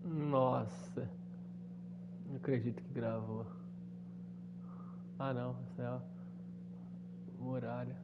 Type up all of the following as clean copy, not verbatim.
Nossa, não acredito que gravou. Ah não, essa é a muralha.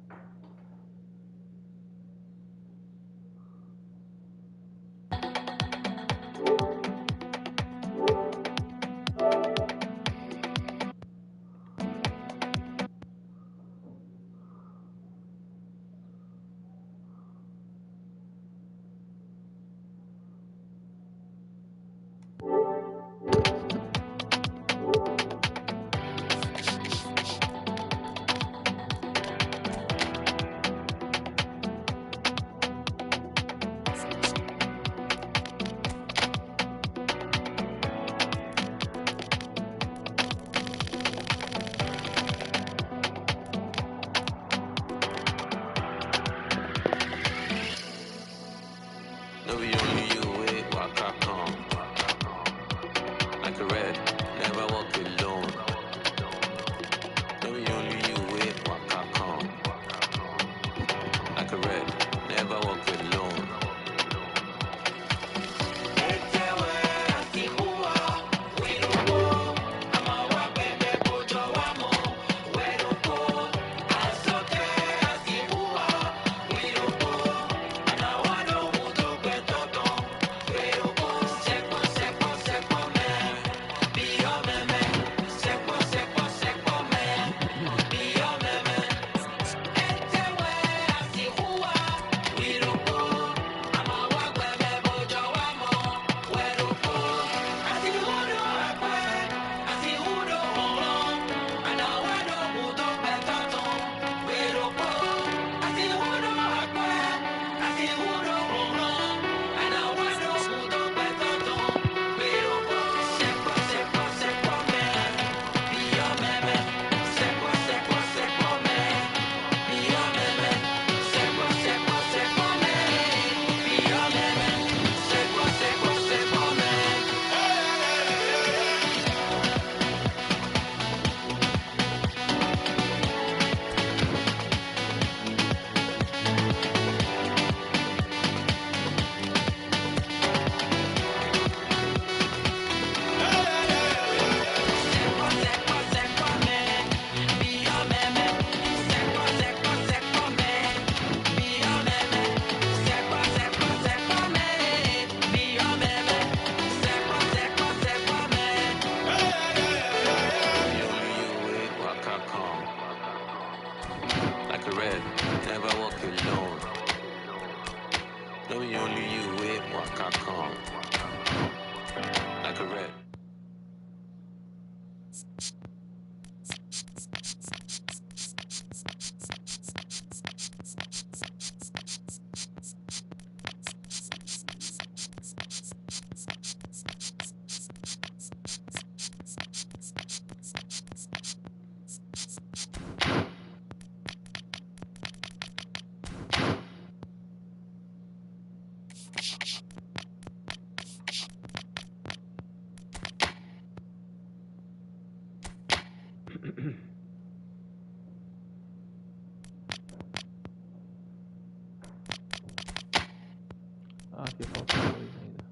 Ah, aqui falta dois ainda.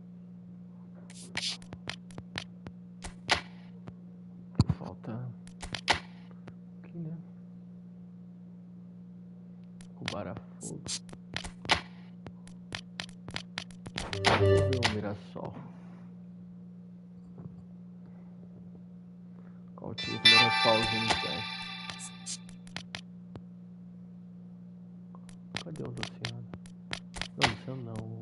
Falta aqui, né? O parafuso. Vamos ver o Mirassol. Qual tipo de Mirassolzinho tem? Cadê o Luciano? Não, Luciano não.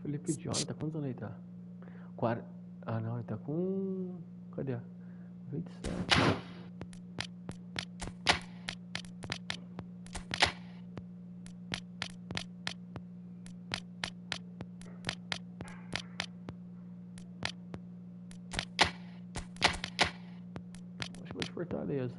Felipe John, tá quantos anos ele tá? Ah não, ele tá com... Cadê? 27. Acho que vou de Fortaleza.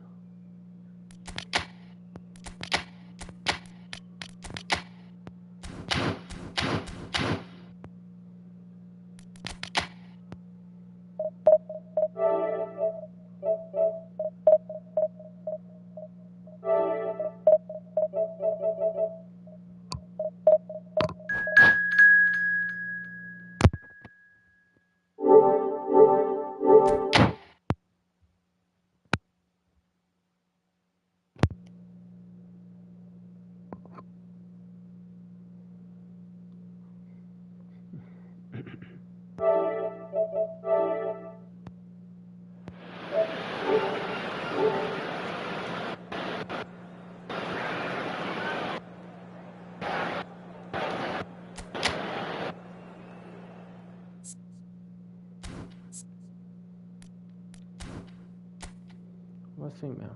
Assim mesmo.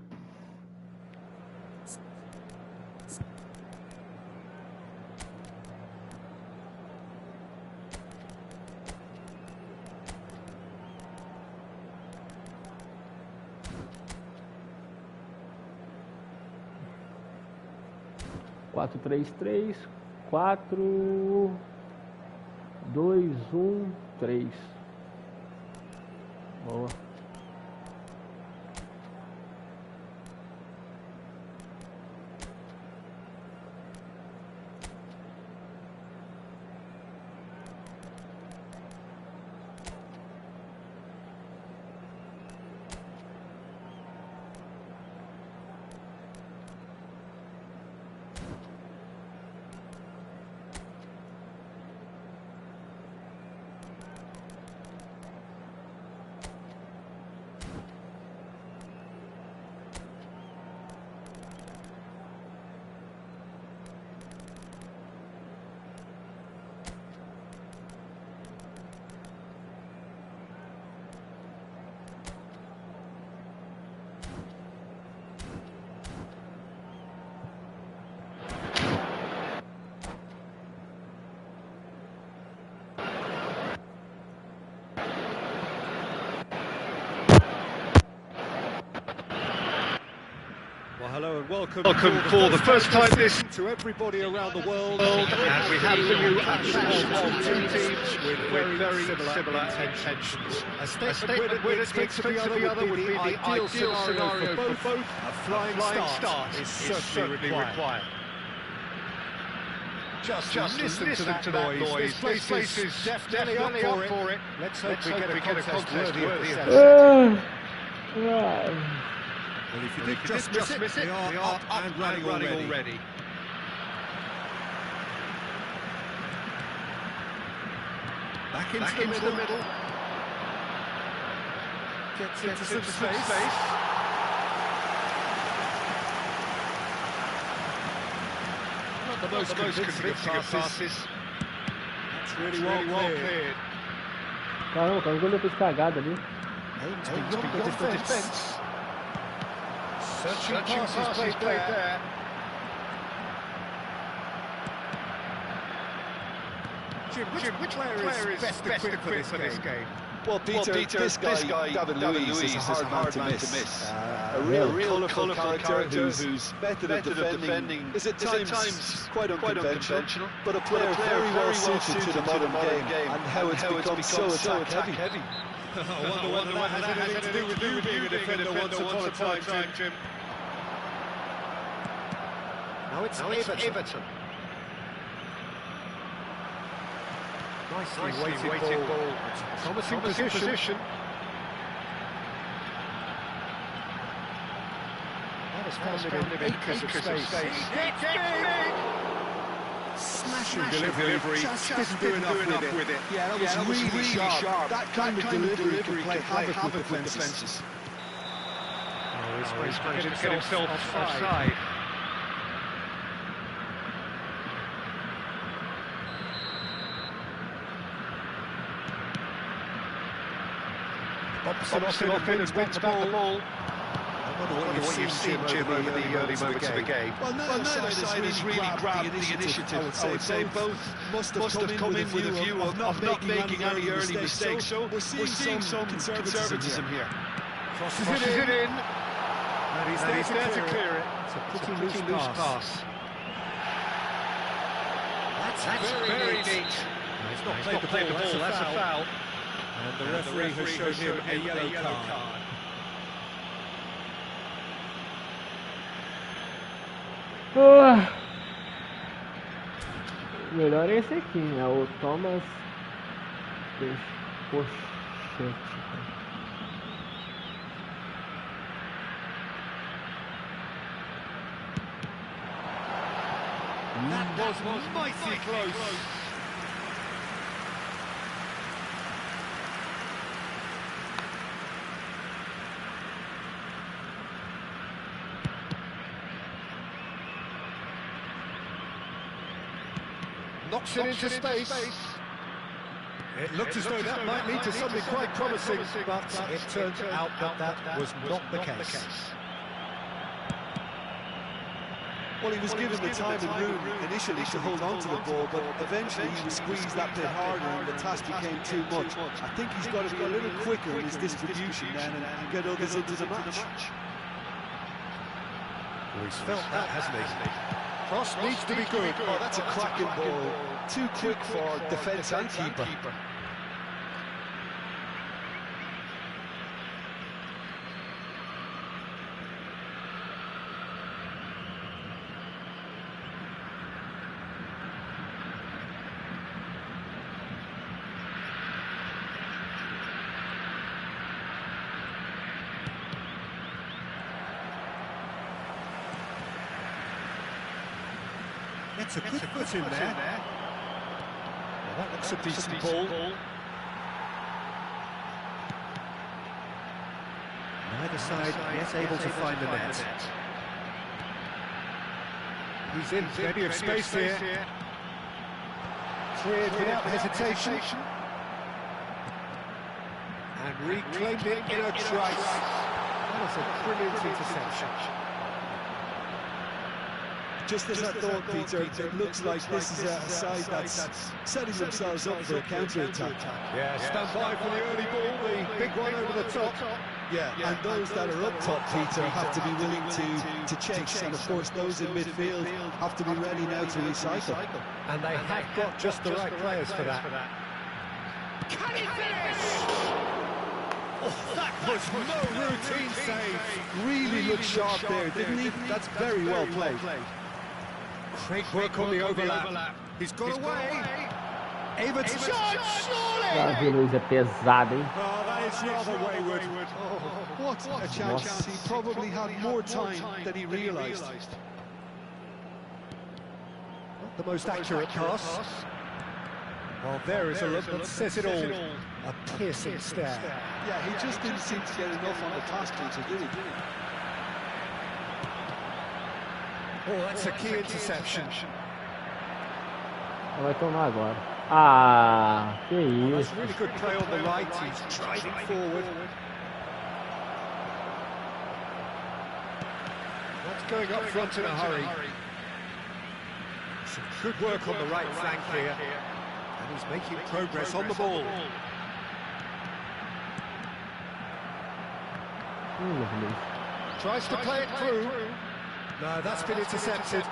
Quatro, três, três, 4, 2, 1, 3. Boa. Hello and welcome for the first time this to everybody around the world. And we have the new of two teams with very similar intentions. A statement with against the other would be the ideal scenario for both. A flying start is certainly required. Just listen to that noise. This place is definitely up for it. Let's hope we get a contest worthy of this. Well, if you did just miss it, they are up and running already. Back into the middle. Gets into some space. Not the most convincing of passes. That's really well cleared. Caramba, o goleiro fez cagada ali. Aims beyond the defence. Searching passes played there. Jim, which player is best equipped for this game? Well, Peter, this guy, David Luiz, is a hard man to miss. A real colourful character who's method of defending is at times quite unconventional, but a player very well suited to the modern game and how it's become so attack-heavy. I wonder what has anything to do with you being a defender once upon a time, Jim. Now it's Everton. Nicely weighted ball. Promising position. That has found him in acres of space. Smashing delivery. Just didn't do enough with it. Yeah, that was really sharp. That kind of delivery can play havoc with defences. Oh, he's going to get himself offside. Bobson off in and wins back the ball. I wonder what you've seen, Jim, over the early moments of the game. Well, neither side has really grabbed the initiative. I would say both must have come in with a view of not making any early mistakes. So we're seeing some conservatism here. Crosses it in. And he's there to clear it. It's a pretty loose pass. That's very neat. He's not played the ball, that's a foul. And the referee has shown him a yellow card. Melhor é esse aqui, né? O Thomas Pochete. That was mighty close. Knocks it into space. It looked as though that might lead to something quite promising, but it turned out that was not the case. Well, he was given the time and room initially to hold on to the ball, but eventually he was squeezed that bit harder and the task became too much. I think he's got to be a little quicker in his distribution then and get others into the match. Well, he's felt that, hasn't he? Cross needs to be good. Oh, that's a cracking ball. Too quick for defence and keeper. It's a good foot in there. Well, that looks a decent ball. Neither side yet able to find the net. He's in plenty of space here. Cleared without hesitation. And reclaimed it in a trice. That was a brilliant interception. Just as I thought, Peter, it looks like this is a side that's setting themselves up for a counter-attack. Yeah, stand by for the early ball, the big one over the top. Yeah, and those that are up top, Peter, have to be willing to chase, and of course those in midfield have to be ready now to recycle. And they have got just the right players for that. Can he finish? Oh, that was no routine save. Really looked sharp there, didn't he? That's very well played. Great work on the overlap. He's got away. Everton shot, surely! Davi Luiz é pesado, hein? Oh, that is rather wayward. Oh, what a chance. He probably had more time than he realised. Not the most accurate pass. Well, there is a look that says it all. A piercing stare. Yeah, he just didn't seem to get enough on the pass, Peter, did he? Oh, that's a key interception. Vai tomar agora. Ah, que Well, isso. that's really good play on the right. He's driving forward. Not going up front in a hurry. Some good work on the right flank here. And he's making progress on the ball. Tries to play it through. No, that's been intercepted.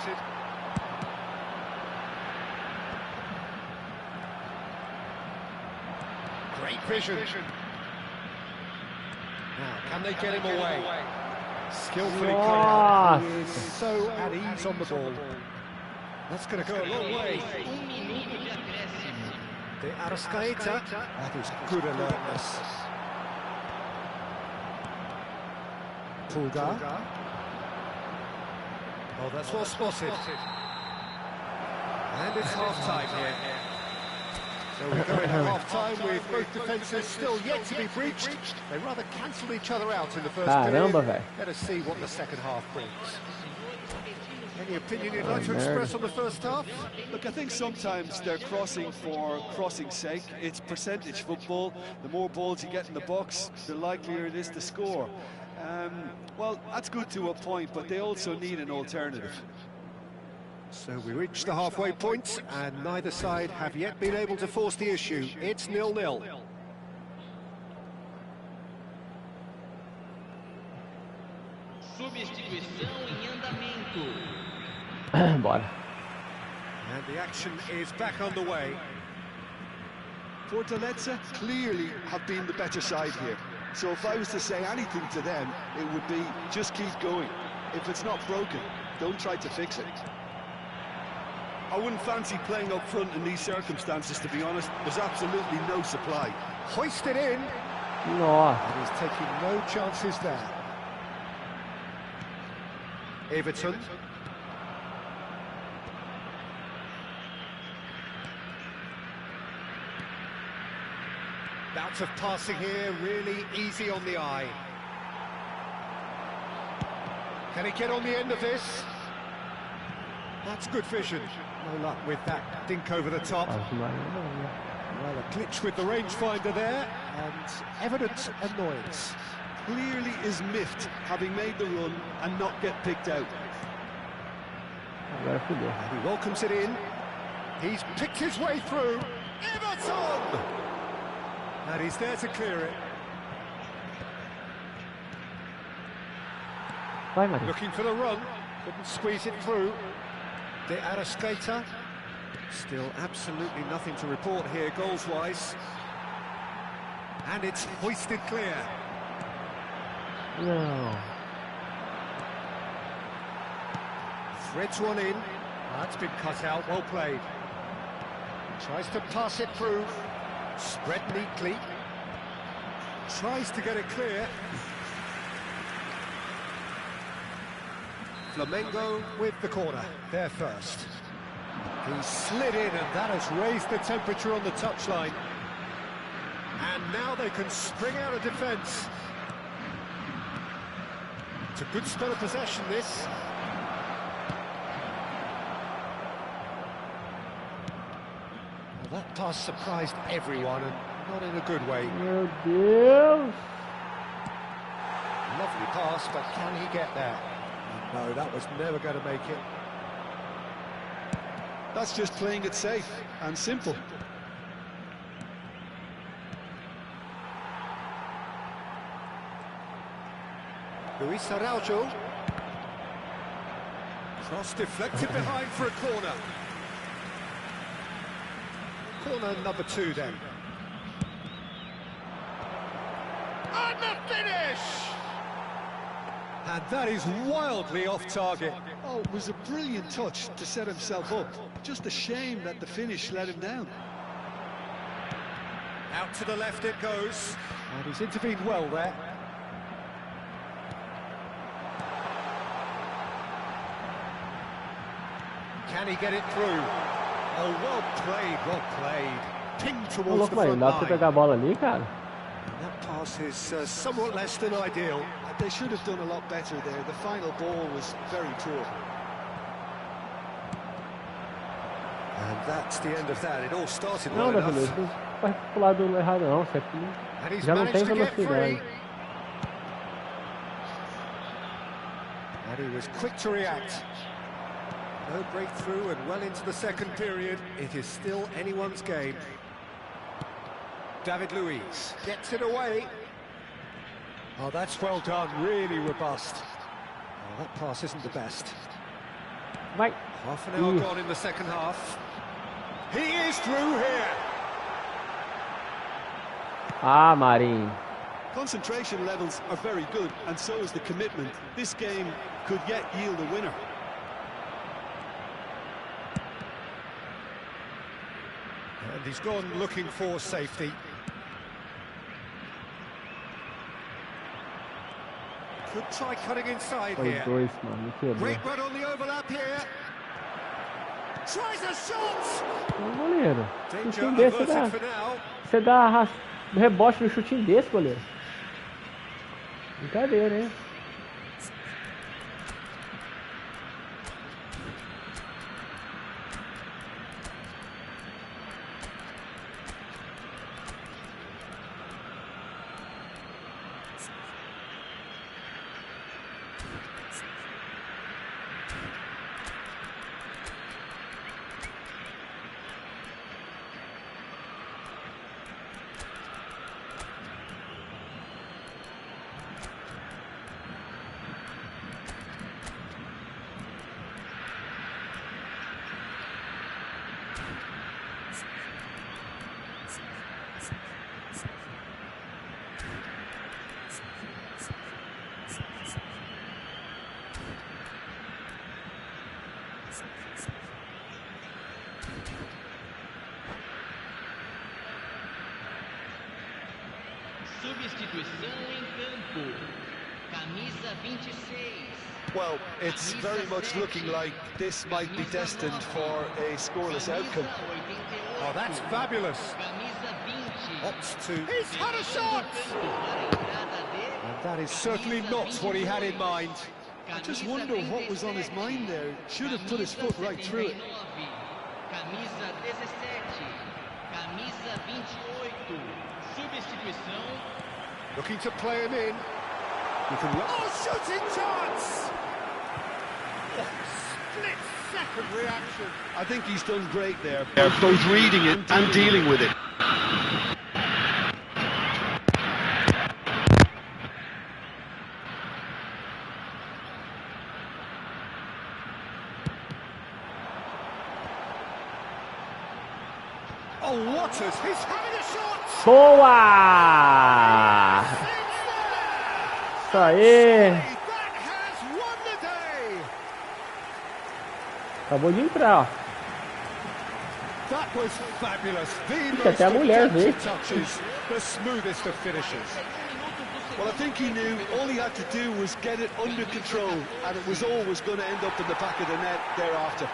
Great vision. Now, can they get him away? Skillfully Nossa. played. He is so at ease on the ball. That's going to go a long way. De Arrascaeta. That is good alertness. Pulgar. Oh, that's well spotted. And it's half-time here. So we're going to half-time with both defences still yet to be breached. They rather cancelled each other out in the first period. Caramba, velho. Let us see what the second half brings. Any opinion you'd like to express on the first half? Look, I think sometimes they're crossing for crossing's sake. It's percentage football. The more balls you get in the box, the likelier it is to score. Well, that's good to a point, but they also need an alternative. So we reach the halfway point, and neither side have yet been able to force the issue. It's 0-0. Substituição em andamento. Bora. And the action is back on the way. Fortaleza clearly have been the better side here. So if I was to say anything to them, it would be just keep going. If it's not broken, don't try to fix it. I wouldn't fancy playing up front in these circumstances, to be honest. There's absolutely no supply. Hoisted in. Nossa. And he's taking no chances there. Everton. Bouts of passing here, really easy on the eye. Can he get on the end of this? That's good vision. No luck with that dink over the top. Well, a glitch with the rangefinder there, and evident annoyance. Clearly is miffed, having made the run and not get picked out. Agora fudeu. And he welcomes it in. He's picked his way through. Everton! And he's there to clear it. Vai, Maria. Looking for the run. Couldn't squeeze it through. De Arrascaeta. Still absolutely nothing to report here goals-wise. And it's hoisted clear. Não. Threads one in. That's been cut out, well played. Tries to pass it through. Spread neatly. Tries to get it clear. Flamengo with the corner, there first. He slid in, and that has raised the temperature on the touchline. And now they can spring out of defence. It's a good spell of possession, this. Well, that pass surprised everyone, and not in a good way. Meu Deus. Lovely pass, but can he get there? No, that was never going to make it. That's just playing it safe and simple. Luis Araujo. Cross deflected behind for a corner. Corner number 2 then. And the finish! And that is wildly off target. Oh, it was a brilliant touch to set himself up. Just a shame that the finish let him down. Out to the left it goes. And he's intervened well there. Can he get it through? Oh, well played, well played. Pinged Ô, towards louco, the Maria, front dá pra você line. pegar a bola ali, cara? And that pass is somewhat less than ideal. They should have done a lot better there. The final ball was very poor. And that's the end of that. It all started Não, well Davi, enough. não vai pro lado errado não, você And he's já não tem managed to get free. velocidade. And he was quick to react. No breakthrough and well into the second period. It is still anyone's game. David Luiz gets it away. Oh, that's well done, really robust. Oh, that pass isn't the best. Vai. Half an hour gone in the second half. He is through here. Ah, Marinho. Concentration levels are very good, and so is the commitment. This game could yet yield a winner. And he's gone looking for safety. Could try cutting inside Foi here. dois, mano. Me quebrou. Great run on the overlap here. Tries a shot. Ô, goleiro. Danger Chutinho desse, averted for now. você dá rebote no chutinho desse, goleiro. Brincadeira, hein? Substituição em campo. Camisa 26. Well, it's very much looking like this might be destined for a scoreless outcome. Oh, that's fabulous. Camisa 20. Opts to... He's had a shot! And that is certainly not what he had in mind. I just wonder what was on his mind there. Should have put his foot right through it. Camisa 17. Camisa 28. Substituição. Looking to play him in. You can... Oh, shooting chance! Split-second reaction. I think he's done great there. They're both reading it and dealing with it. Oh, Waters, he's having a shot! Boa! Isso aí! That has won the day! Acabou de entrar, ó. That was fabulous. The Fica até a mulher ver. touches, the smoothest of finishes. Well, I think he knew all he had to do was get it under control, and it was always going to end up in the back of the net thereafter.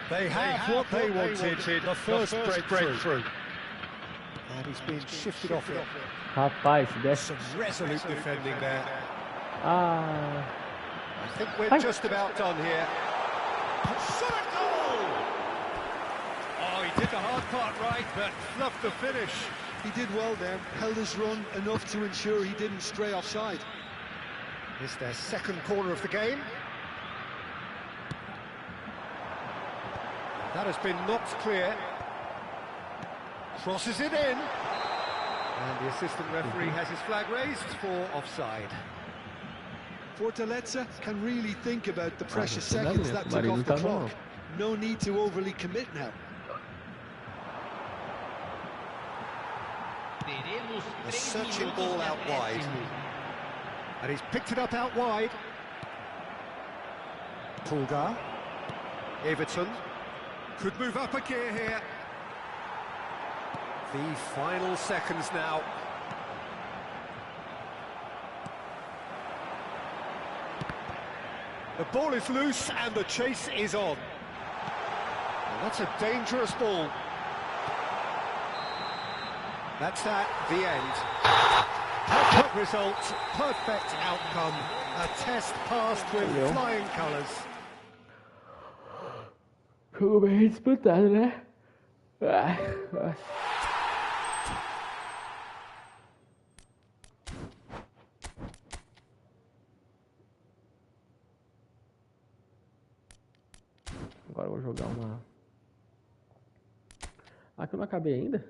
They have what they wanted, the first breakthrough. And he's been shifted off it. Rapaz, desce. Some resolute defending there. Ah, I think we're just about done here. Shot a goal! Oh, he did the hard part right, but fluffed the finish. He did well there, held his run enough to ensure he didn't stray offside. It's their second corner of the game. That has been knocked clear. Crosses it in. And the assistant referee has his flag raised for offside. Fortaleza can really think about the precious seconds that took off the clock. No need to overly commit now. A searching ball out wide. And he's picked it up out wide. Pulgar. Everton. Could move up a gear here. The final seconds now. The ball is loose and the chase is on. Well, that's a dangerous ball. That's that, the end. Perfect result, perfect outcome. A test passed with flying colours. jogo bem disputado, né? Agora eu vou jogar uma... Ah, que eu não acabei ainda?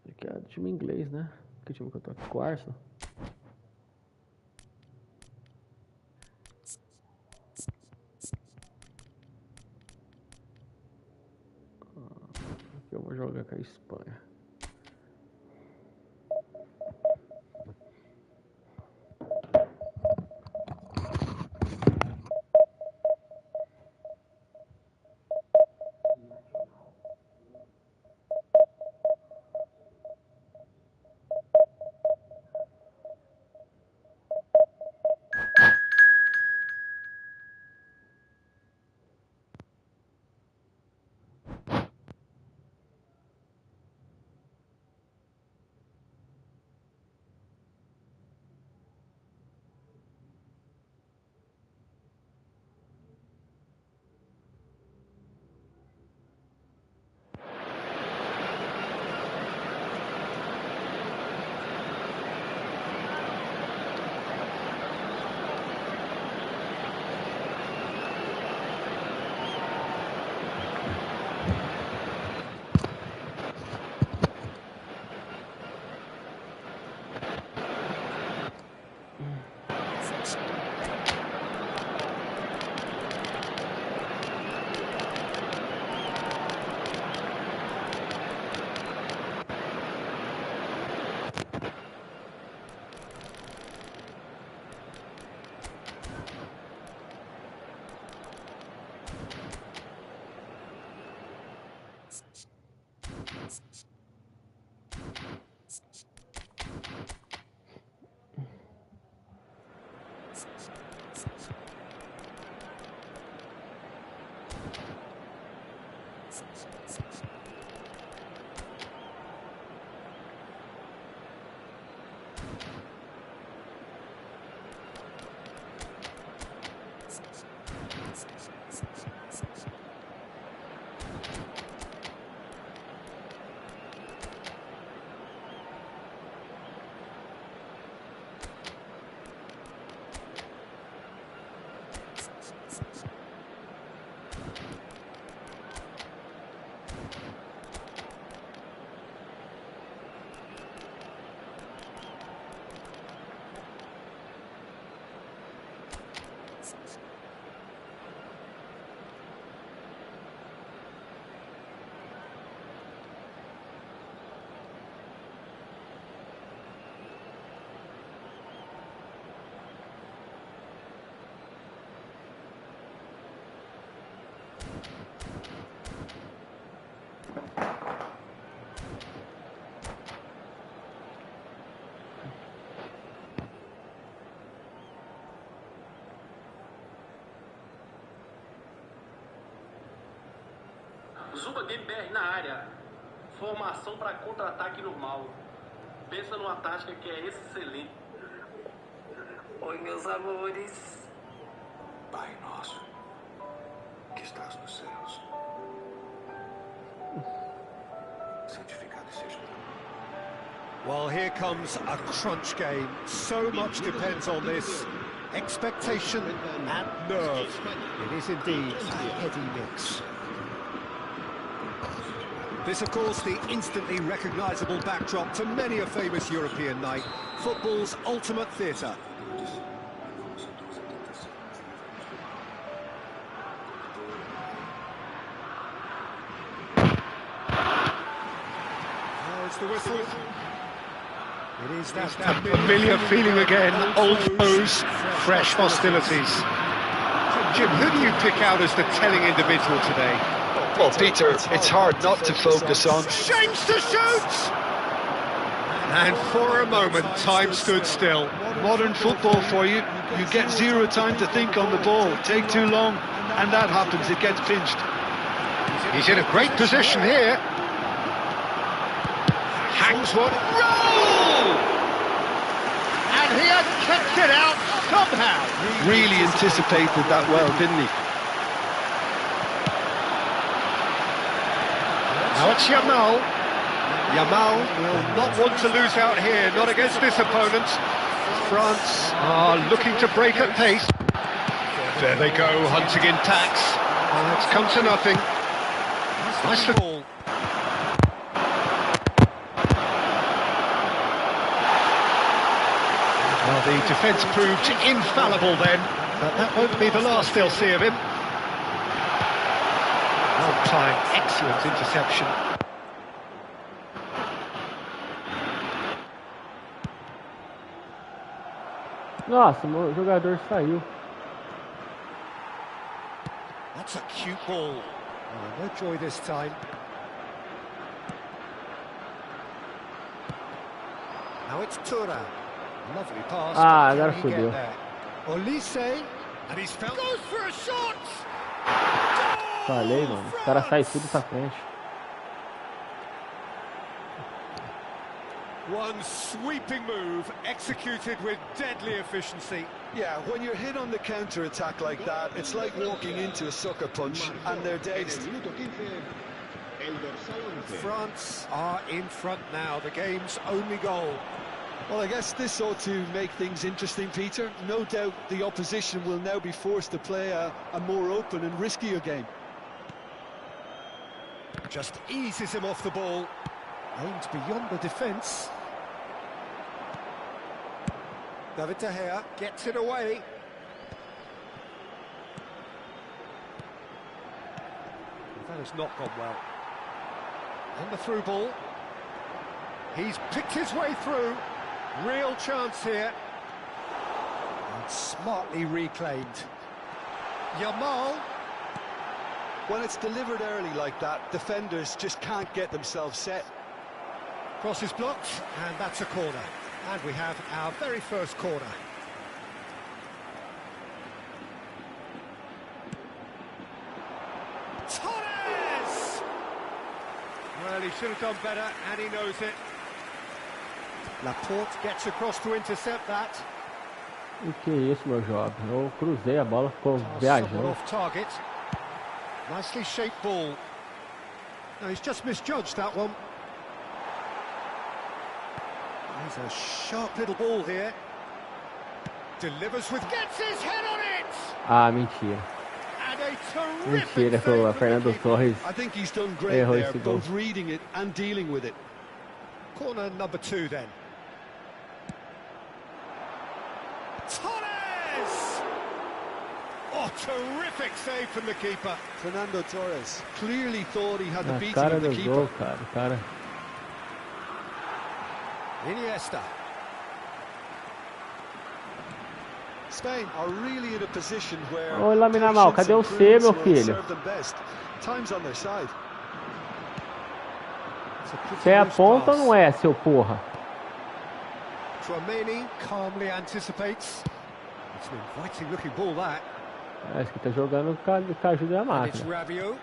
Aqui é o time inglês, né? Que time que eu tô aqui? Com o Arsenal. Aqui eu vou jogar com a Espanha. Super Game BR na área. Formação para contra-ataque normal. Pensa numa tática que é excelente. Oi, meus amores. Pai nosso, que estás nos céus, santificado seja o teu nome. Well, here comes a crunch game. So much depends on this. Expectation and nerve. It is indeed a heady mix. This, of course, the instantly recognisable backdrop to many a famous European night. Football's ultimate theatre. There's the whistle. It is that familiar feeling again, old foes, fresh hostilities. Jim, who do you pick out as the telling individual today? Well, Peter, it's hard not to focus on... James to shoot! And for a moment, time stood still. Modern football for you. You get zero time to think on the ball. Take too long, and that happens. It gets pinched. He's in a great position here. Hangs one. Roll! And he had kept it out somehow. Really anticipated that well, didn't he? Now it's Yamal. Yamal will not want to lose out here, not against this opponent. France are looking to break at pace. There they go, hunting in tacks. It's come to nothing. Nice for ball. Well, the defence proved infallible then, but that won't be the last they'll see of him. Well timed, excellent interception. Nossa, o jogador saiu. That's a cute ball. Oh, no joy this time. Now it's Tura. Lovely pass. Agora fodeu. Olise, and he's felt. Goes for a shot. Falei, mano. Os caras saem tudo pra frente. One sweeping move executed with deadly efficiency. Yeah, when you're hit on the counter-attack like that, it's like walking into a sucker punch and they're dazed. France are in front now, the game's only goal. Well, I guess this ought to make things interesting, Peter. No doubt the opposition will now be forced to play a more open and riskier game. Just eases him off the ball. Aimed beyond the defence. David De Gea gets it away. That has not gone well. And the through ball. He's picked his way through. Real chance here. And smartly reclaimed. Yamal. When it's delivered early like that, defenders just can't get themselves set. Cross is blocked, and that's a corner. And we have our very first corner. Torres! Well, he should have done better, and he knows it. Laporte gets across to intercept that. O que é isso, meu jovem? Eu cruzei a bola, ficou viajando. Off target. Nicely shaped ball. No, he's just misjudged that one. He's a sharp little ball here. Delivers with... Gets his head on it! Ah, mentira. And a terrific Mentira, foi o Fernando Torres. I think he's done great there, both reading it and dealing with it. Corner number 2 then. Torres! Oh, terrific save from the keeper. Fernando Torres clearly thought he had the beating Cara of the do keeper. gol, cara. Iniesta. Spain are really in a position where... Ô, Lamine Yamal, cadê o C, meu filho? Time's on their side. Você é a ponta ou não é, seu porra? Tchouaméni calmly anticipates. It's an inviting looking ball that. Acho que tá jogando com a ajuda da And it's máquina. Rabiot.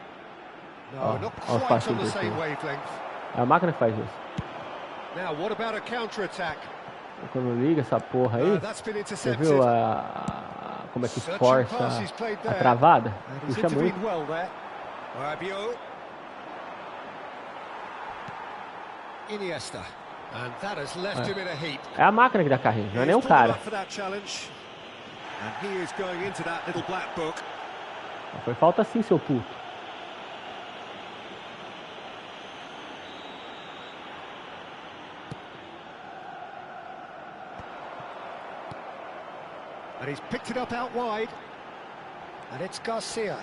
No, not quite on the same wavelength. É a máquina que faz isso. Now, what about a counter-attack? Quando liga essa porra aí, você viu como é que esforça a travada? Puxa muito. Iniesta. And that has left him in a heap. É a máquina que dá carrinho, não é nem um cara. And he is going into that little black book. Foi falta sim, seu puto. And he's picked it up out wide. And it's Garcia.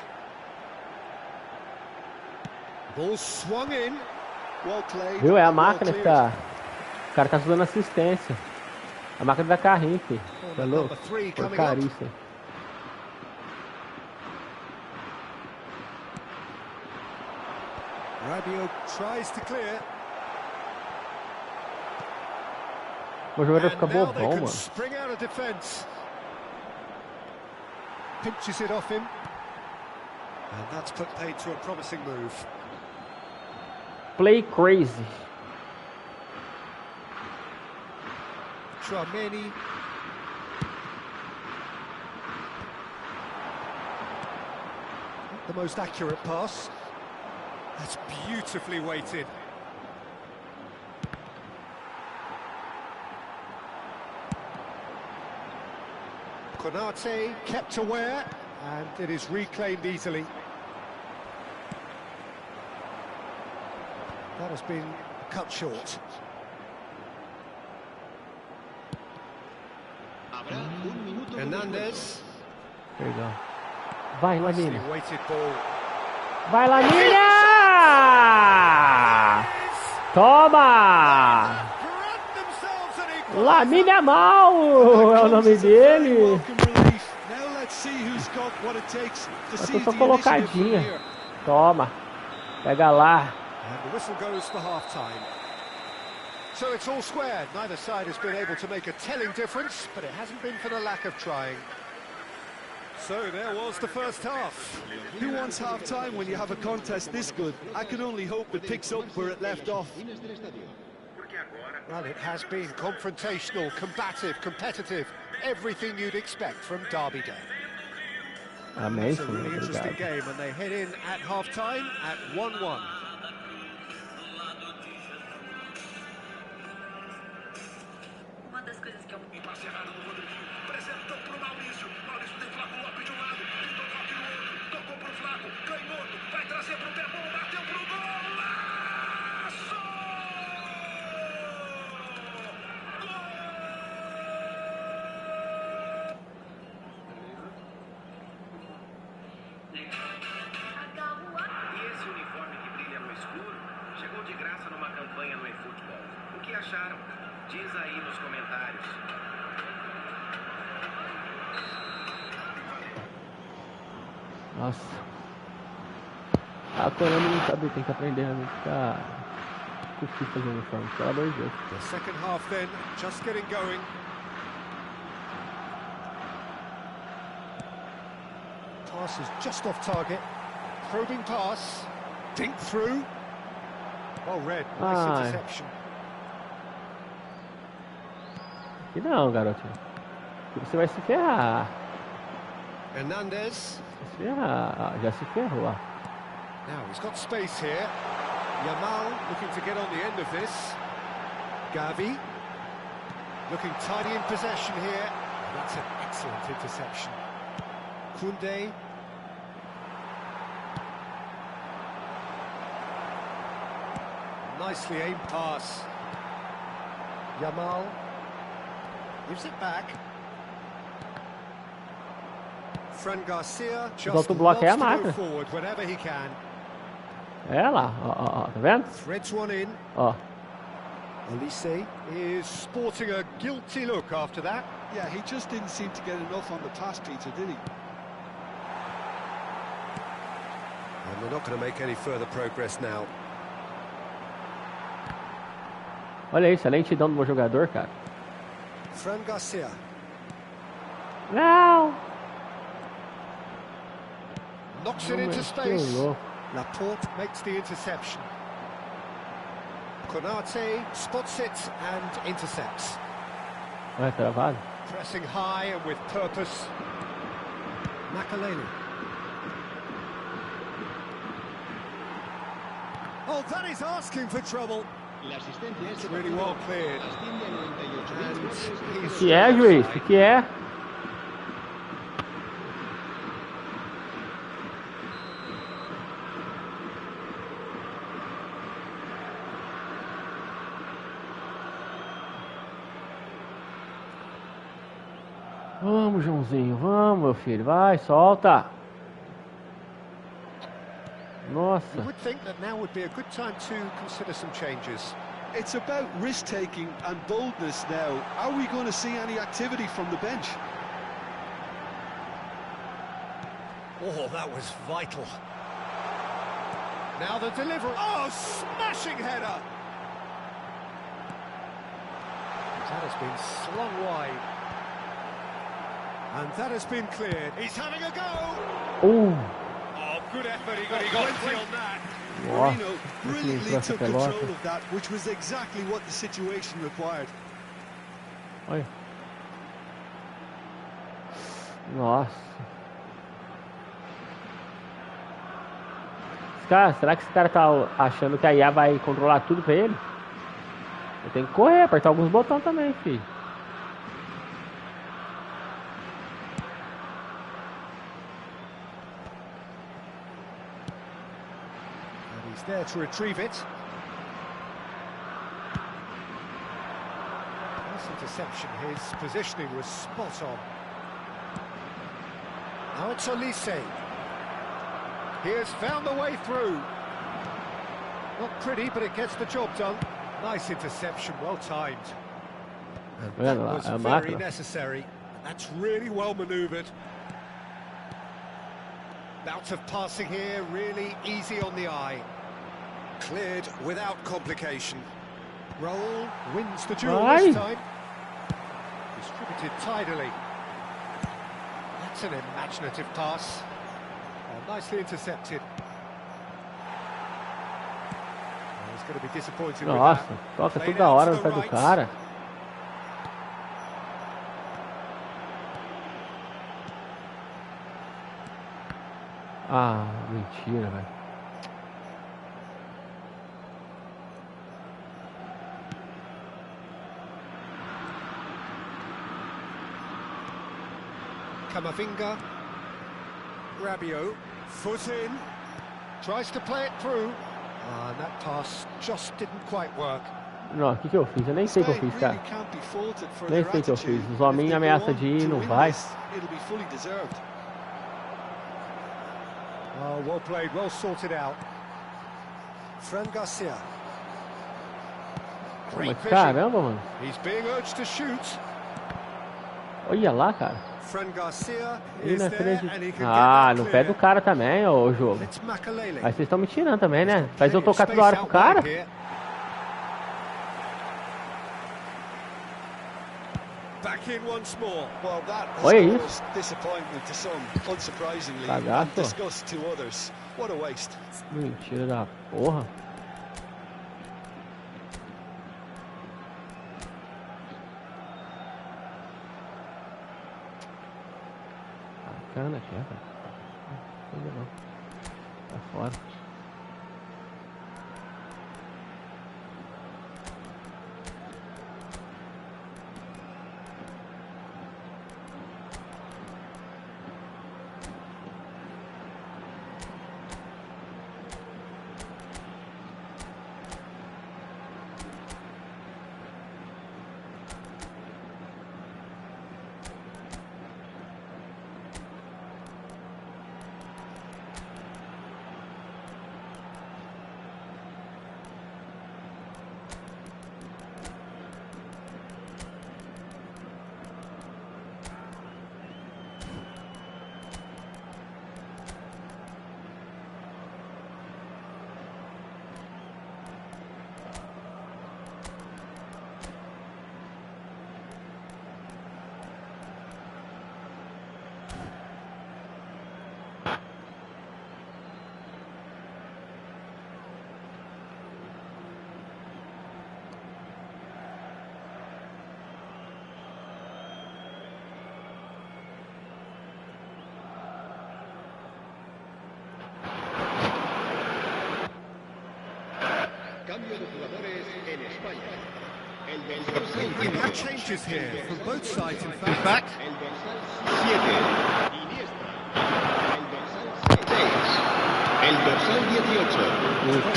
Ball swung in. Well played. Viu? É a máquina que tá... O cara tá dando assistência. A máquina da carrinho, filho. Tá louco? Porcaria isso aí. Rabiot tries to clear. O jogador fica bobão, mano. Spring out of defense. Pinches it off him. And that's put paid to a promising move. Play crazy. Trameni. The most accurate pass. That's beautifully weighted. Konate kept aware, and it is reclaimed easily. That has been cut short. Hernandez. Legal. Vai, Lamine. Weighted ball. Vai, Lamine! Toma! Lamine Yamal é o nome dele. Eu tô colocadinha. Toma. Pega lá. And the whistle goes for half-time. So it's all squared. Neither side has been able to make a telling difference, but it hasn't been for the lack of trying. So there was the first half. Who wants half-time when you have a contest this good? I can only hope it picks up where it left off. Well, it has been confrontational, combative, competitive, everything you'd expect from Derby Day. It's a really interesting game, and they head in at half-time at 1-1. E esse uniforme que brilha no escuro chegou de graça numa campanha no eFootball. O que acharam? Diz aí nos comentários. Nossa. A Konami não sabe, tem que aprender a ficar com fazer uniforme, pelo amor de Deus. The second half then, just getting going. Pass is just off target. Probing pass. Dink through. Well read. Nice interception. E não, garotinho. Você vai se ferrar. Hernandez. Se ferrar. Já se ferrou, ó. Now he's got space here. Yamal looking to get on the end of this. Gavi looking tidy in possession here. That's an excellent interception. Koundé. Nicely aimed pass. Yamal gives it back. Fran Garcia just loves to go forward whenever he can. É lá, ó, tá vendo? Threads one in. Ó. Olise is sporting a guilty look after that. Yeah, he just didn't seem to get enough on the pass, Peter, did he? And they're not going to make any further progress now. Olha isso, a lentidão do meu jogador, cara. Fran Garcia. Não! Knocks it into space. Laporte makes the interception. Konate spots it and intercepts. Ué, travado. Pressing high and with purpose. Makaleli. Oh, that is asking for trouble. It's really well cleared. O que é, juiz? O que é? Vamos, Joãozinho, vamos, meu filho, vai, solta. Nossa. You would think that now would be a good time to consider some changes. It's about risk-taking and boldness now. Are we going to see any activity from the bench? Oh, that was vital. Now the delivery. Oh, smashing header! That has been slung wide. And that has been cleared. He's having a go! Oh, good effort, he got plenty on that. Marino brilliantly took control of that, which was exactly what the situation required. Olha. Nossa. Será que esse cara tá achando que a IA vai controlar tudo pra ele? Eu tenho que correr, apertar alguns botões também, filho. He's there to retrieve it. Nice interception. His positioning was spot on. Now it's Olise. He has found the way through. Not pretty, but it gets the job done. Nice interception, well timed. And that was very necessary. That's really well manoeuvred. Bout of passing here, really easy on the eye. Cleared without complication. Raul wins the duel this time. Distributed tidily. That's an imaginative pass. Oh, nicely intercepted. Oh, he's going to be disappointed with that. Nossa, toca toda hora no pé do cara. Ah, mentira, velho. Camavinga, Rabiot, foot in, tries to play it through, and that pass just didn't quite work. Não, o que eu fiz? Eu nem sei o que eu fiz, cara. Nem sei o que eu fiz. Os homens ameaçam de ir, não vai. Oh, well played, well sorted out. Fran Garcia. Mas caramba, mano. He's being urged to shoot. Olha lá, cara. Fran Garcia is there, and he can ah, no pé do cara também, ô jogo. Aí vocês estão me tirando também, né? Faz eu tocar toda hora pro cara. Back in once more. Well, that olha has isso. Disappointment to some, unsurprisingly, and disgust to others. What a waste. Mentira da porra. Bacana aqui, cara. Ainda não. Tá fora. We have changes here from both sides, in fact.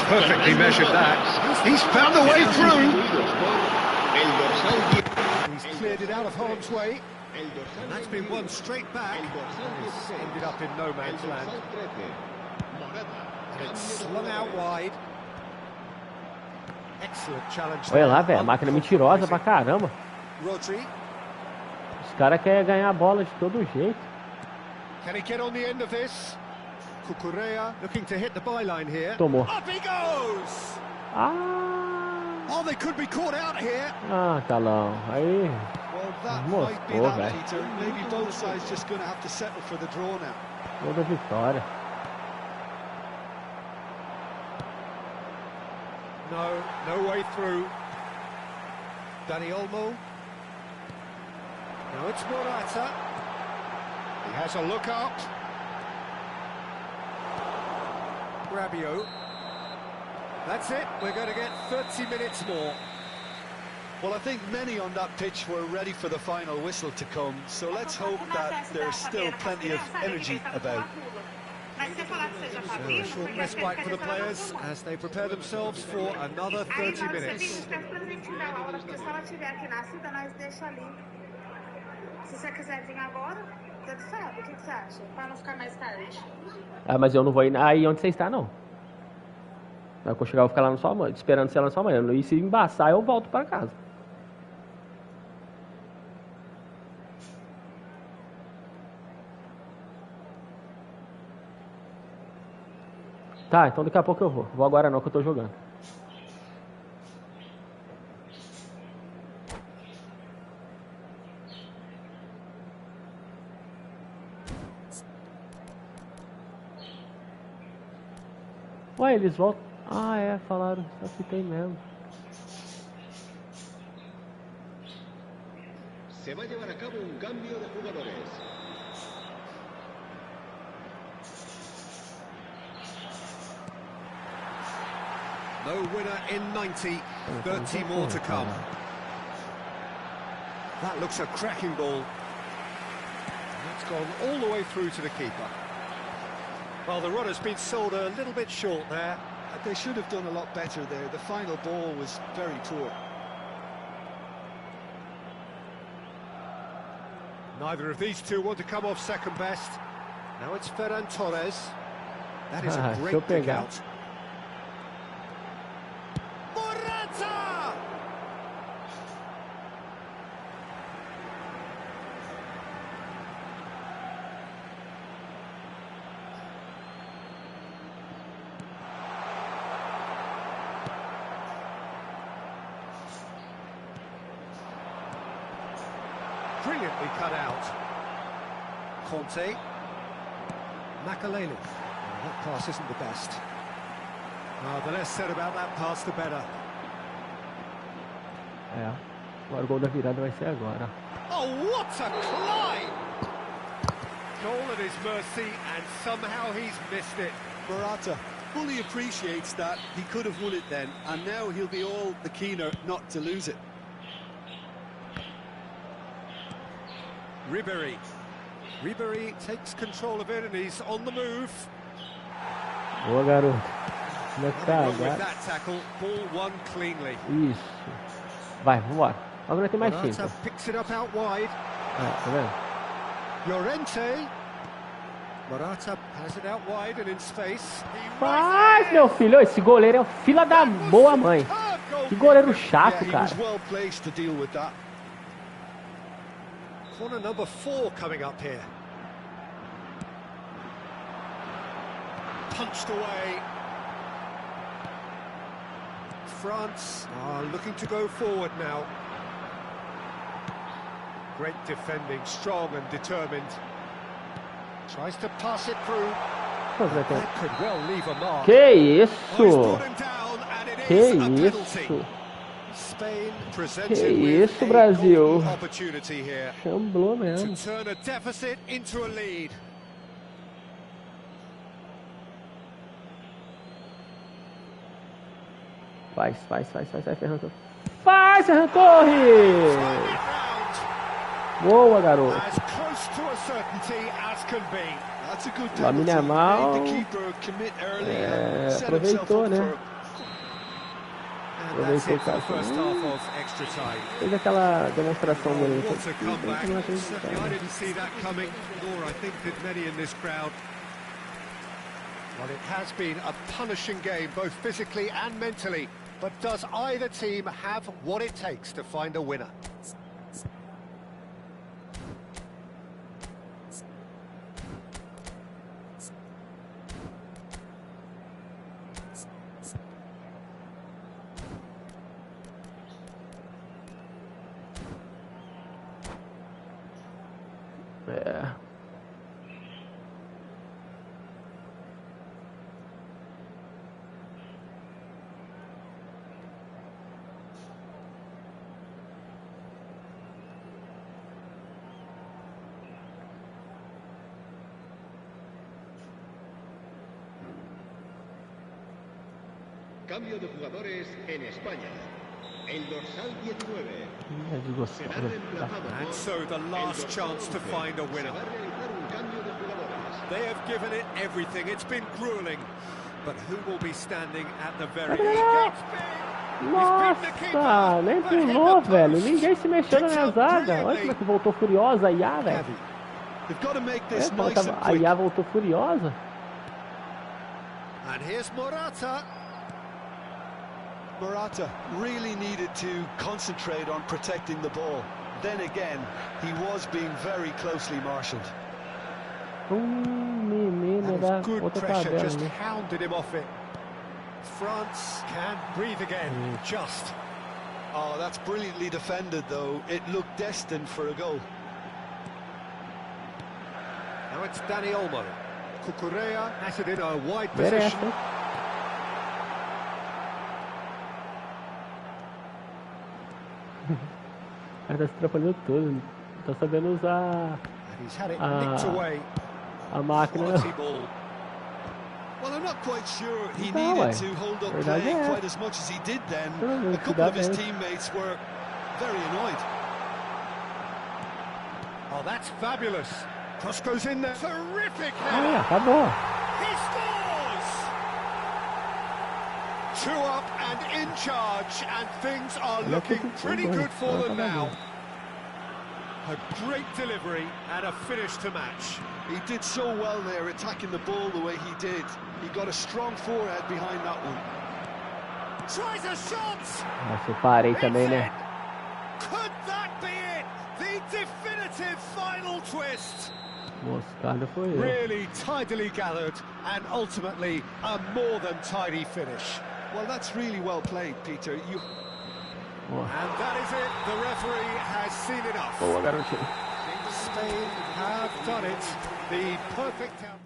Perfectly measured that. He's found a way through. He's cleared it out of harm's way. And that's been won straight back. It's ended up in no man's land. And it's slung out wide. Excellent challenge. Olha lá, velho, a máquina mentirosa pra caramba. Rodri. Os caras querem ganhar a bola de todo jeito. Can he get on the end of this? Cucurella looking to hit the byline here. Tomou. Up he goes! Ah, Oh, they could be caught out here. Calão. Aí. Well, that Mostrou, might be that, velho. Peter. Maybe both sides just going to have to settle for the draw now. Gol da vitória. No way through. Dani Olmo. Now it's Morata. He has a look up. Rabiot. That's it. We're going to get 30 minutes more. Well, I think many on that pitch were ready for the final whistle to come, so let's hope that there's still plenty of energy about. So a short respite for the players as they prepare themselves for another 30 minutes. Ah, mas eu não vou ir aí onde você está, não. Quando eu chegar, eu vou ficar lá na sua mãe, esperando você lá na sua mãe. E se embaçar, eu volto para casa. Tá, então daqui a pouco eu vou. Vou agora não, que eu tô jogando. Ué, eles voltam. Ah, é, falaram. Só que tem mesmo. Se vai llevar a cabo cambio de jugadores. No winner in 90, 30 more to come. That looks a cracking ball. It's gone all the way through to the keeper. Well, the runner's been sold a little bit short there. They should have done a lot better there. The final ball was very poor. Neither of these two want to come off second best. Now it's Ferran Torres. That is a great pick out. Morata! Brilliantly cut out. Conte. Makaleli. Oh, that pass isn't the best. Oh, the less said about that pass, the better. É, agora o gol da virada vai ser agora. Oh, what a climb! Goal at his mercy, and somehow he's missed it. Morata fully appreciates that he could have won it then, and now he'll be all the keener not to lose it. Ribéry takes control of it and he's on the move. Boa, garoto. Como é que tá With agora? that tackle, ball won cleanly. Isso. Vai, vambora. Agora tem mais tempo. Morata picks it up out wide. Tá vendo? Llorente. Morata has it out wide and in space. Faz, meu filho. Esse goleiro é o filho da boa mãe. Que goleiro chato, He cara. was well placed to deal with that. Corner number 4 coming up here. Punched away. France are looking to go forward now. Great defending, strong and determined. Tries to pass it through. That could well leave a mark. Que isso? Brought him down, and it Que is a penalty. isso? Spain Que presented with isso, a Brasil? golden opportunity here Chamblou to mesmo. turn a deficit into a lead. Faz, Ferran Torres. Faz, Ferran Torres! Boa, garoto. Lamine Yamal aproveitou, né? Aproveitou o cara. Fez aquela demonstração bonita. Well, it has been a punishing game, both physically and mentally. But does either team have what it takes to find a winner? Cambio de jugadores en España. El dorsal 19. And so the last chance to find a winner. They have given it everything. It's been grueling. But who will be standing at the very end? Nossa, nem pulou, velho. Ninguém se mexeu na minha zaga. Olha como é que voltou furiosa a IA, velho. A IA voltou furiosa. And here's Morata. Morata really needed to concentrate on protecting the ball. Then again, he was being very closely marshalled. Menino da outra tabela, just né? hounded him off it. France can breathe again. Just. Oh, that's brilliantly defended, though. It looked destined for a goal. Now it's Dani Olmo. Cucurella has it in a wide position. O cara tá se atrapalhando todo, não tá sabendo usar a máquina. Well, I'm not quite sure he needed to hold up play quite as much as he did then. A couple of his teammates were very annoyed. Oh, that's fabulous. Cross goes in there. Terrific header. Acabou. He scores! 2 up and in charge, and things are looking pretty good for them now. A great delivery and a finish to match. He did so well there, attacking the ball the way he did. He got a strong forehead behind that one. Tries a shot! Nossa, eu parei também, né? Could that be it? The definitive final twist. Moscada foi eu. Really tidily gathered, and ultimately a more than tidy finish. Well, that's really well played, Peter. And that is it. The referee has seen enough. Boa, garotinho. Spain have done it. The perfect out.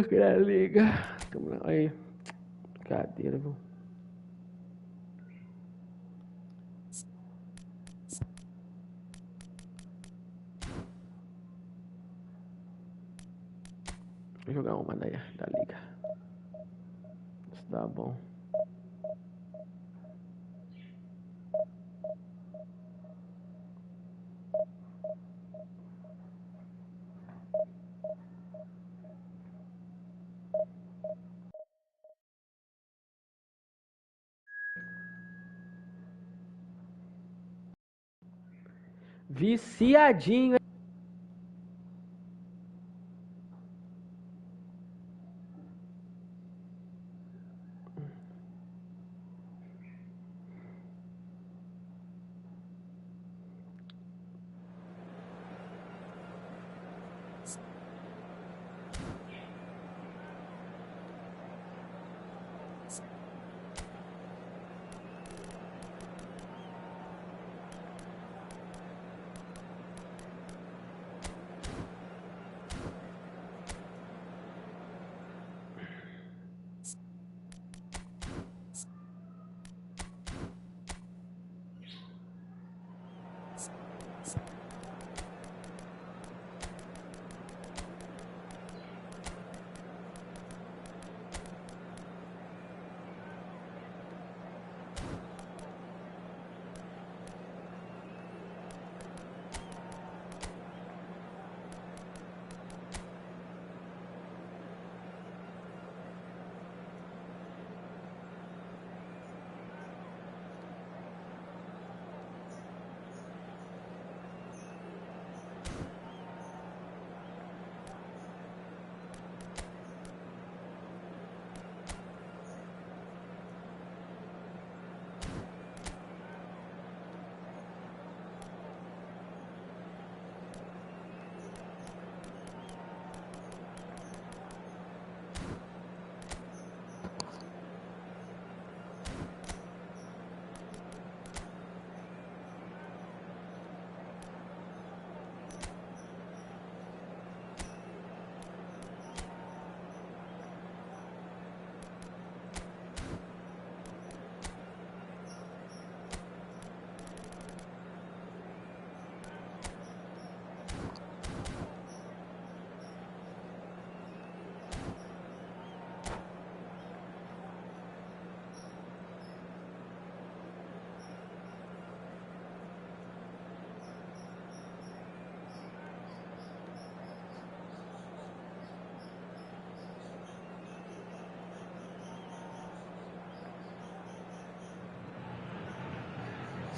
Queria liga. Aí. Cadeira, viu? Vou jogar uma da liga. Isso dá bom. Viciadinho.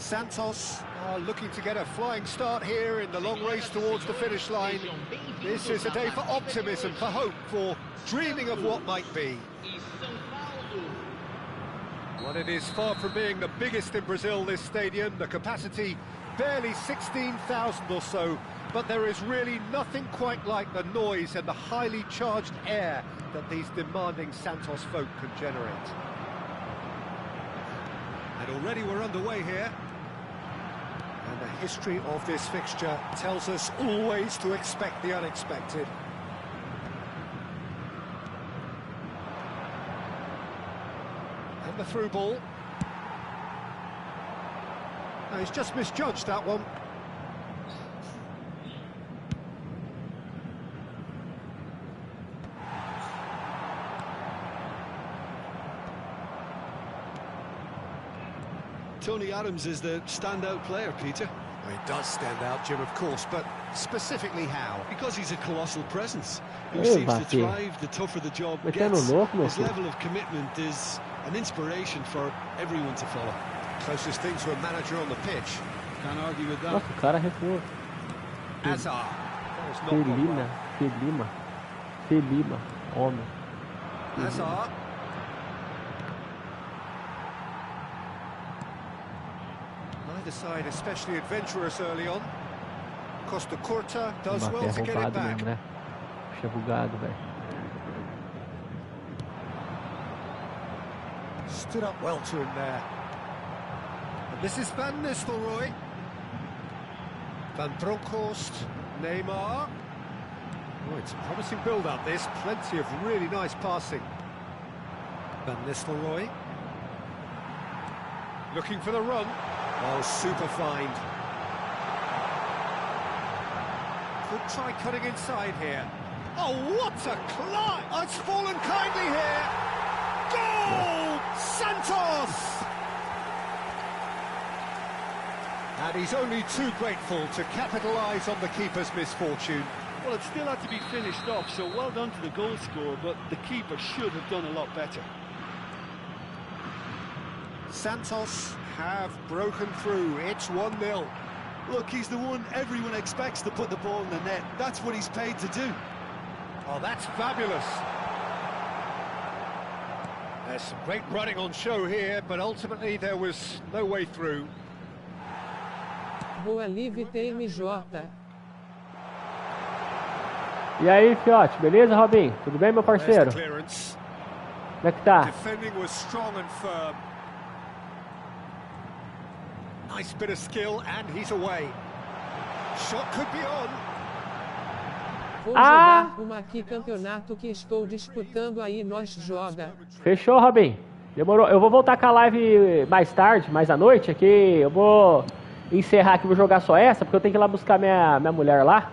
Santos are looking to get a flying start here in the long race towards the finish line. This is a day for optimism, for hope, for dreaming of what might be. Well, it is far from being the biggest in Brazil, this stadium. The capacity barely 16,000 or so, but there is really nothing quite like the noise and the highly charged air that these demanding Santos folk can generate. And already we're underway here. And the history of this fixture tells us always to expect the unexpected. And the through ball. No, he's just misjudged that one. Tony Adams is the standout player, Peter. Well, he does stand out, Jim, of course, but specifically how? Because he's a colossal presence who seems to thrive the tougher the job gets. His level of commitment is an inspiration for everyone to follow. Closest thing to a manager on the pitch. Can't argue with that. Nossa, o cara recuou. Azar. That was not Felima, homem. Azar. Neither side especially adventurous early on. Costa Curta does well to get it back. Mesmo, né? Puxa bugado, velho. Stood up well to him there. And this is Van Nistelrooy. Van Bronckhorst, Neymar. Oh, it's a promising build-up, this. Plenty of really nice passing. Van Nistelrooy. Looking for the run. Oh, super find. Could try cutting inside here. Oh, what a climb! Oh, it's fallen kindly here. Goal! Santos! And he's only too grateful to capitalise on the keeper's misfortune. Well, it still had to be finished off, so well done to the goal scorer, but the keeper should have done a lot better. Santos have broken through. It's 1-0. Look, he's the one everyone expects to put the ball in the net. That's what he's paid to do. Oh, that's fabulous. There's some great running on show here, but ultimately there was no way through. Boa livre TMJ. E aí, fiote, beleza, Robin? Tudo bem, meu parceiro? Como é que tá? Defending was strong and firm. Nice bit of skill, and he's away. Shot could be on. Vou jogar uma aqui campeonato que estou disputando aí, nós joga. Fechou, Robin. Demorou. Eu vou voltar com a live mais tarde, mais à noite, aqui. Eu vou encerrar aqui, vou jogar só essa, porque eu tenho que ir lá buscar minha mulher lá,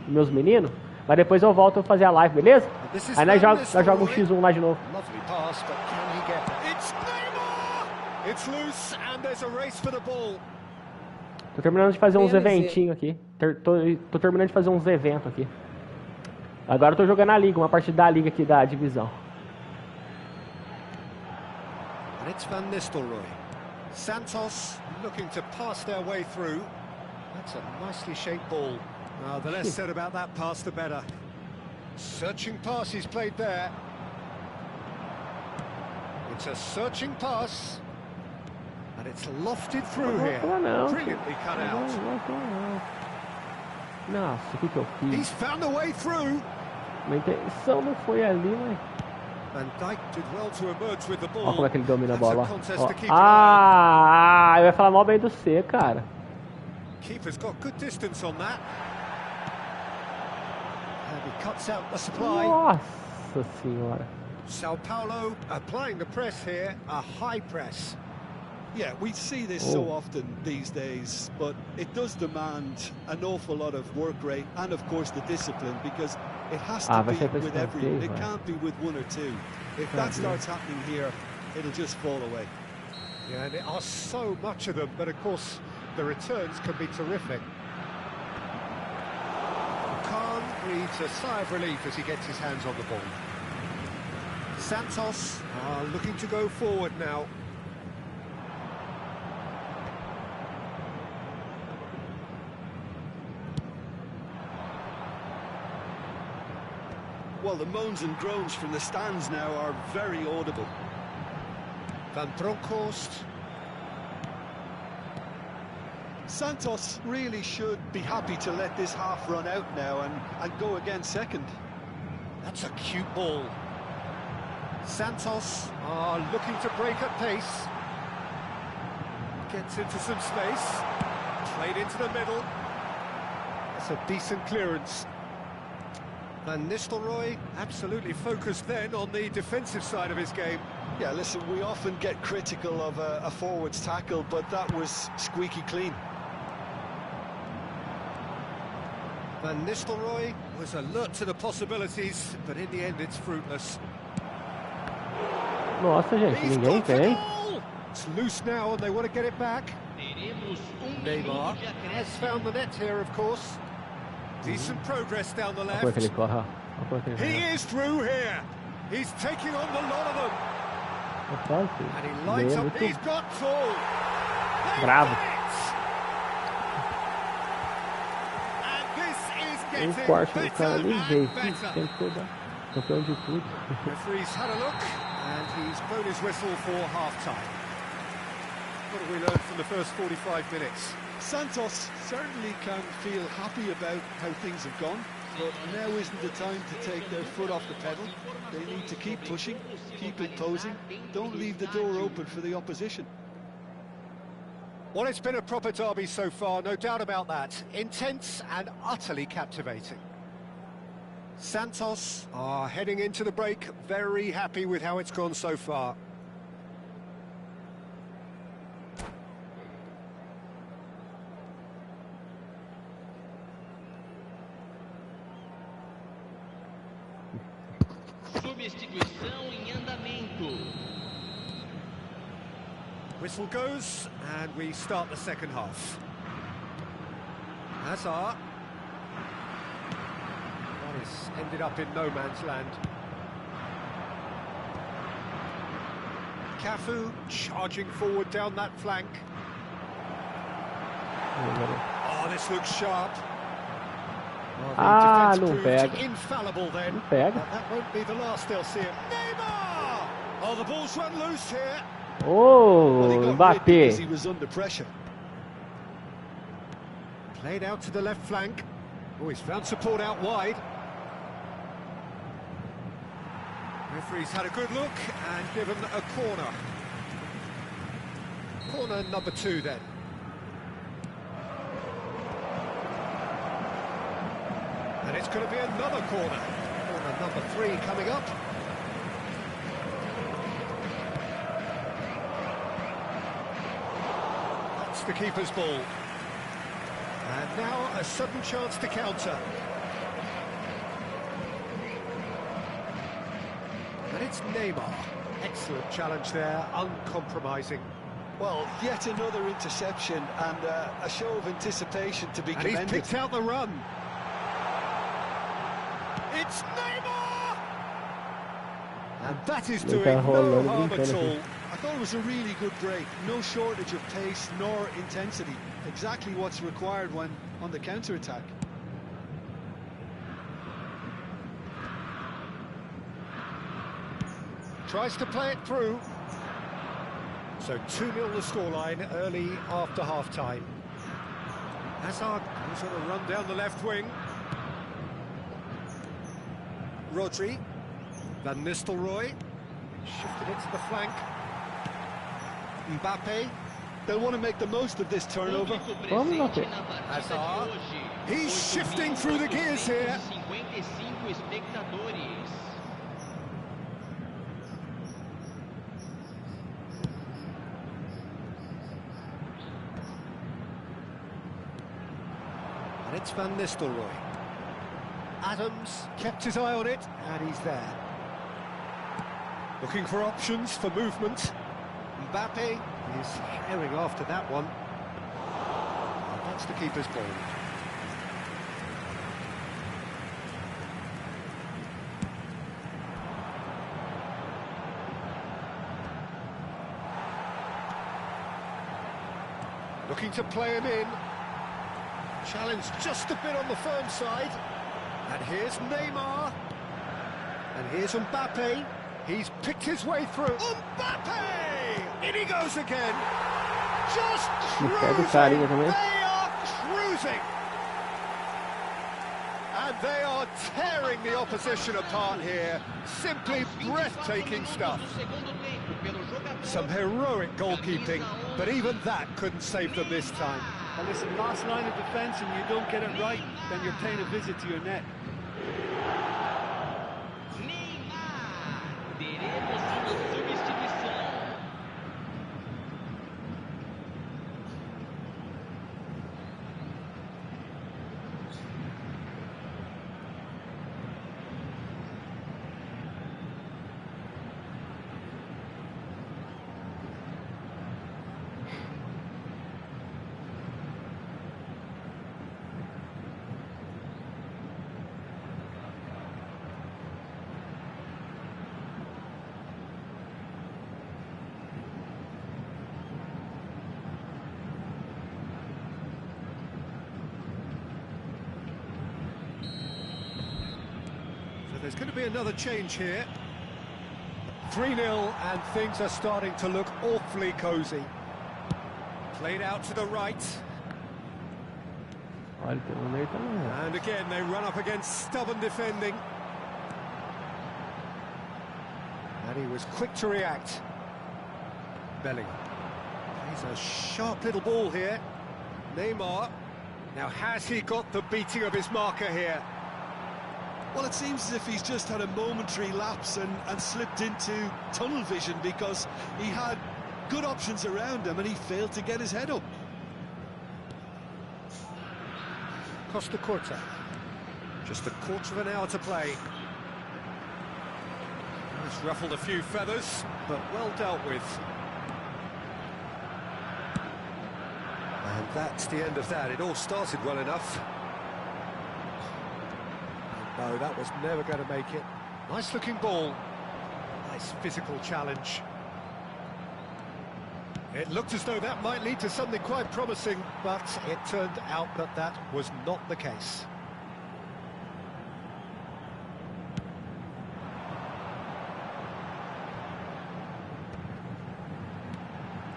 meus meninos. Mas depois eu volto a fazer a live, beleza? Aí nós joga um X1 lá de novo. Tô terminando de fazer uns eventinhos aqui. Tô terminando de fazer uns eventos aqui. Agora eu tô jogando a liga, uma partida da liga aqui da divisão. And it's Van Nistelrooy. Santos looking to pass their way through. That's a nicely shaped ball. The less said about that pass, the better. Searching pass he's played there. It's a searching pass. And it's lofted through here. Brilliantly cut out. Nossa, o que eu fiz? He's found a way through. Minha intenção não foi ali, mas... Van Dijk did well to emerge with the ball. Olha como é que ele domina a bola. Ah, eu ia falar mal bem do C, cara. Keeper's got good distance on that. And he cuts out the supply. Nossa senhora. Sao Paulo applying the press here, a high press. Yeah, we see this so often these days, but it does demand an awful lot of work rate and, of course, the discipline, because it has to be with everyone. It can't be with one or two. If that starts happening here, it'll just fall away. Yeah, and there are so much of them, but of course, the returns can be terrific. Khan breathes a sigh of relief as he gets his hands on the ball. Santos are looking to go forward now. Well, the moans and groans from the stands now are very audible. Van Bronckhorst. Santos really should be happy to let this half run out now and go again second. That's a cute ball. Santos are looking to break at pace. Gets into some space. Played into the middle. That's a decent clearance. Van Nistelrooy absolutely focused then on the defensive side of his game. Yeah, listen, we often get critical of a forward's tackle, but that was squeaky clean. Van Nistelrooy was alert to the possibilities, but in the end it's fruitless. Nossa, gente, ninguém tem. It's loose now and they want to get it back. Neymar has found the net here, of course. Decent progress down the left. He is through here. He's taking on the lot of them. And he lights up. He's got full. Bravo. And this is getting quarto do cara nem veio. better. Campeão de tudo. Referee's had a look and he's blown his whistle for half-time. What have we learned from the first 45 minutes? Santos certainly can feel happy about how things have gone, but now isn't the time to take their foot off the pedal. They need to keep pushing, keep imposing, don't leave the door open for the opposition. Well, it's been a proper derby so far, no doubt about that. Intense and utterly captivating. Santos are heading into the break, very happy with how it's gone so far. Substituição em andamento. Whistle goes, and we start the second half. Hazard. That has ended up in no man's land. Cafu charging forward down that flank. Oh, this looks sharp. Ah, não pega. Infallible then. Não pega. That won't be the last they'll see him. Neymar! Oh, the ball's run loose here. Oh, Mbappé. He was under pressure. Played out to the left flank. Oh, he's found support out wide. Referee's had a good look and given a corner. Corner number 2 then. And it's going to be another corner. Corner number 3 coming up. That's the keeper's ball. Now a sudden chance to counter. And it's Neymar. Excellent challenge there, uncompromising. Well, yet another interception and a show of anticipation to be commended. And he's picked out the run. It's Neymar! And that is doing no harm at all. I thought it was a really good break. No shortage of pace nor intensity. Exactly what's required when on the counter-attack. Tries to play it through. So 2-0 the scoreline early after half-time. Hazard goes on a run down the left wing. Rodri. Van Nistelrooy. Shifted it to the flank. Mbappe. They'll want to make the most of this turnover. Hazard. He's shifting through the gears here. And it's Van Nistelrooy. Adams kept his eye on it, and he's there. Looking for options for movement. Mbappe is herring after that one. And that's the keeper's ball. Looking to play him in. Challenge just a bit on the firm side. And here's Neymar. And here's Mbappe. He's picked his way through. Mbappe! In he goes again. Just cruising. They are cruising. And they are tearing the opposition apart here. Simply breathtaking stuff. Some heroic goalkeeping, but even that couldn't save them this time. And listen, last line of defence and you don't get it right, then you're paying a visit to your net. There's going to be another change here. 3-0 and things are starting to look awfully cosy. Played out to the right. And again they run up against stubborn defending. And he was quick to react. Bellingham. He's a sharp little ball here. Neymar. Now has he got the beating of his marker here? Well, it seems as if he's just had a momentary lapse and slipped into tunnel vision because he had good options around him and he failed to get his head up. Costa Curta. Just a quarter of an hour to play. He's ruffled a few feathers, but well dealt with. And that's the end of that. It all started well enough. No, that was never going to make it. Nice looking ball. Nice physical challenge. It looked as though that might lead to something quite promising, but it turned out that that was not the case.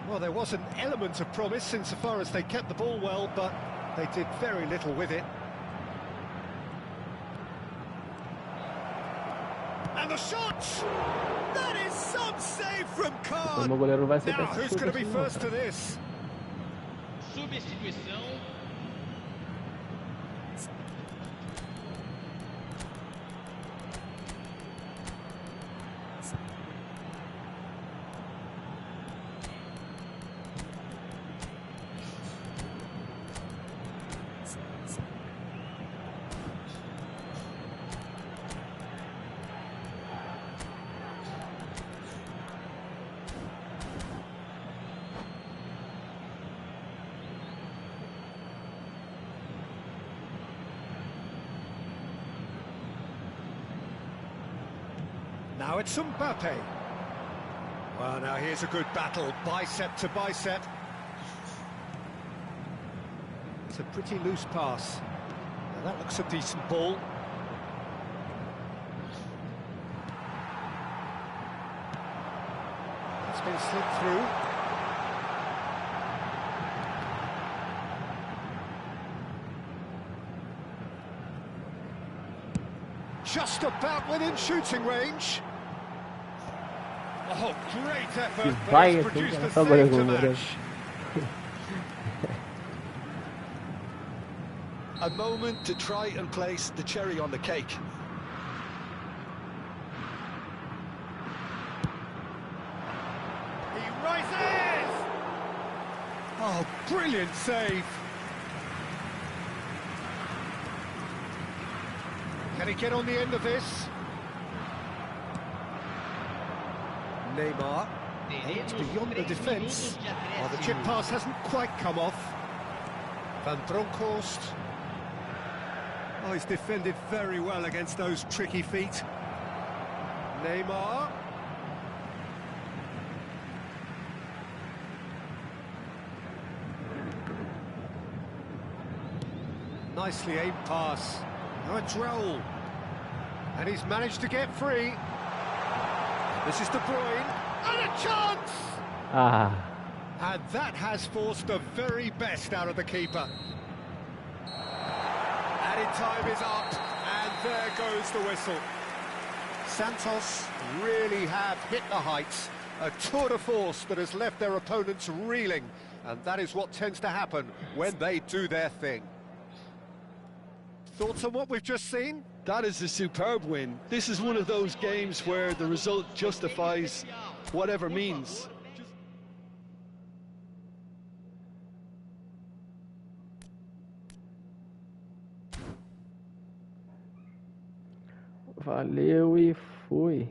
Well, there was an element of promise insofar as they kept the ball well, but they did very little with it. And the shot! That is some save from Kahn! Now, who's going to be first to this? Substituição. Now it's Mbappe. Well, now here's a good battle, bicep to bicep. It's a pretty loose pass. Now that looks a decent ball. It's been slipped through. Just about within shooting range. Oh, great effort, but it's produced the save to match. A moment to try and place the cherry on the cake. He rises! Oh, brilliant save. Can he get on the end of this? Neymar. It's beyond the defence. Oh, the chip pass hasn't quite come off. Van Bronckhorst. Oh, he's defended very well against those tricky feet. Neymar. Nicely aimed pass. Now it's Raul. And he's managed to get free. This is De Bruyne. And a chance! And that has forced the very best out of the keeper. Added time is up, and there goes the whistle. Santos really have hit the heights. A tour de force that has left their opponents reeling, and that is what tends to happen when they do their thing. Thoughts on what we've just seen? That is a superb win. This is one of those games where the result justifies whatever means. Valeu e fui.